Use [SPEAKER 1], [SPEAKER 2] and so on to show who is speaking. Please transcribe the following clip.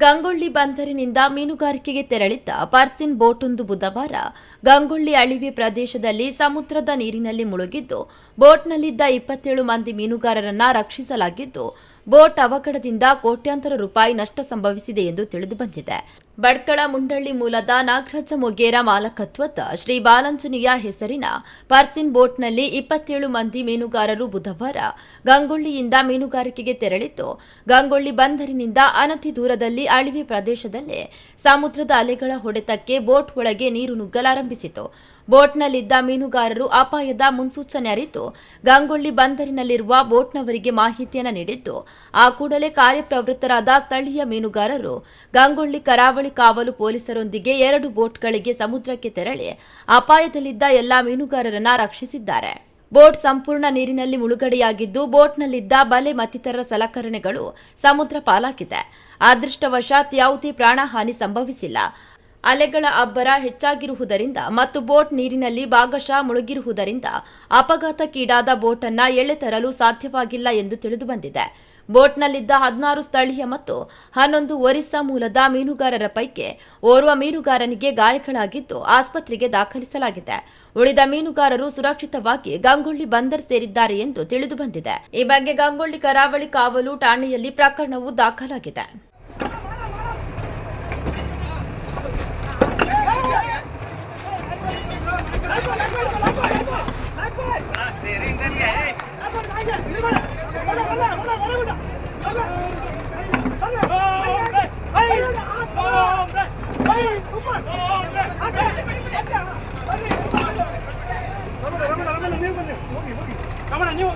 [SPEAKER 1] ಗಂಗೊಳ್ಳಿ ಬಂದರಿನಿಂದ ಮೀನುಗಾರಿಕೆಗೆ ತೆರಳಿದ್ದ ಪರ್ಸಿನ್ ಬೋಟೊಂದು ಬುಧವಾರ ಗಂಗೊಳ್ಳಿ ಅಳಿವೆ ಪ್ರದೇಶದಲ್ಲಿ ಸಮುದ್ರದ ನೀರಿನಲ್ಲಿ ಮುಳುಗಿದ್ದು ಬೋಟ್ನಲ್ಲಿದ್ದ 27 ಮಂದಿ ಮೀನುಗಾರರನ್ನ ರಕ್ಷಿಸಲಾಗಿದ್ದು ಬೋಟ್ ಅವಘಡದಿಂದ ಕೋಟ್ಯಾಂತರ ರೂಪಾಯಿ ನಷ್ಟ ಸಂಭವಿಸಿದೆ ಎಂದು ತಿಳಿದುಬಂದಿದೆ. ಬಡ್ಕಳ ಮುಂಡಳ್ಳಿ ಮೂಲದ ನಾಗರಾಜ ಮೊಗೇರ ಮಾಲಕತ್ವದ ಶ್ರೀ ಬಾಲಾಂಜನೇಯ ಹೆಸರಿನ ಪರ್ಸಿನ್ ಬೋಟ್ನಲ್ಲಿ 27 ಮಂದಿ ಮೀನುಗಾರರು ಬುಧವಾರ ಗಂಗೊಳ್ಳಿಯಿಂದ ಮೀನುಗಾರಿಕೆಗೆ ತೆರಳಿದ್ದು ಗಂಗೊಳ್ಳಿ ಬಂದರಿನಿಂದ ಅನತಿ ದೂರದಲ್ಲಿ ಅಳಿವೆ ಪ್ರದೇಶದಲ್ಲಿ ಸಮುದ್ರದ ಅಲೆಗಳ ಹೊಡೆತಕ್ಕೆ ಬೋಟ್ ಒಳಗೆ ನೀರು ನುಗ್ಗಲಾರಂಭಿಸಿತು. ಬೋಟ್ನಲ್ಲಿದ್ದ ಮೀನುಗಾರರು ಅಪಾಯದ ಮುನ್ಸೂಚನೆ ಅರಿತು ಗಂಗೊಳ್ಳಿ ಬಂದರಿನಲ್ಲಿರುವ ಬೋಟ್ನವರಿಗೆ ಮಾಹಿತಿಯನ್ನು ನೀಡಿದ್ದು ಆ ಕೂಡಲೇ ಕಾರ್ಯಪ್ರವೃತ್ತರಾದ ಸ್ಥಳೀಯ ಮೀನುಗಾರರು ಗಂಗೊಳ್ಳಿ ಕರಾವಳಿ ಕಾವಲು ಪೊಲೀಸರೊಂದಿಗೆ 2 ಬೋಟ್ಗಳಿಗೆ ಸಮುದ್ರಕ್ಕೆ ತೆರಳಿ ಅಪಾಯದಲ್ಲಿದ್ದ ಎಲ್ಲಾ ಮೀನುಗಾರರನ್ನ ರಕ್ಷಿಸಿದ್ದಾರೆ. ಬೋಟ್ ಸಂಪೂರ್ಣ ನೀರಿನಲ್ಲಿ ಮುಳುಗಡೆಯಾಗಿದ್ದು ಬೋಟ್ನಲ್ಲಿದ್ದ ಬಲೆ ಮತ್ತಿತರ ಸಲಕರಣೆಗಳು ಸಮುದ್ರ ಪಾಲಾಗಿದೆ. ಅದೃಷ್ಟವಶಾತ್ ಯಾವುದೇ ಪ್ರಾಣಹಾನಿ ಸಂಭವಿಸಿಲ್ಲ. ಅಲೆಗಳ ಅಬ್ಬರ ಹೆಚ್ಚಾಗಿರುವುದರಿಂದ ಮತ್ತು ಬೋಟ್ ನೀರಿನಲ್ಲಿ ಭಾಗಶಃ ಮುಳುಗಿರುವುದರಿಂದ ಅಪಘಾತಕ್ಕೀಡಾದ ಬೋಟ್ ಅನ್ನ ಎಳೆ ತರಲು ಸಾಧ್ಯವಾಗಿಲ್ಲ ಎಂದು ತಿಳಿದುಬಂದಿದೆ. ಬೋಟ್ನಲ್ಲಿದ್ದ 16 ಸ್ಥಳೀಯ ಮತ್ತು 11 ಒರಿಸ್ಸಾ ಮೂಲದ ಮೀನುಗಾರರ ಪೈಕಿ ಓರ್ವ ಮೀನುಗಾರನಿಗೆ ಗಾಯಗಳಾಗಿದ್ದು ಆಸ್ಪತ್ರೆಗೆ ದಾಖಲಿಸಲಾಗಿದೆ. ಉಳಿದ ಮೀನುಗಾರರು ಸುರಕ್ಷಿತವಾಗಿ ಗಂಗೊಳ್ಳಿ ಬಂದರ್ ಸೇರಿದ್ದಾರೆ ಎಂದು ತಿಳಿದುಬಂದಿದೆ. ಈ ಬಗ್ಗೆ ಗಂಗೊಳ್ಳಿ ಕರಾವಳಿ ಕಾವಲು ಠಾಣೆಯಲ್ಲಿ ಪ್ರಕರಣವು ದಾಖಲಾಗಿದೆ.
[SPEAKER 2] ನೀವು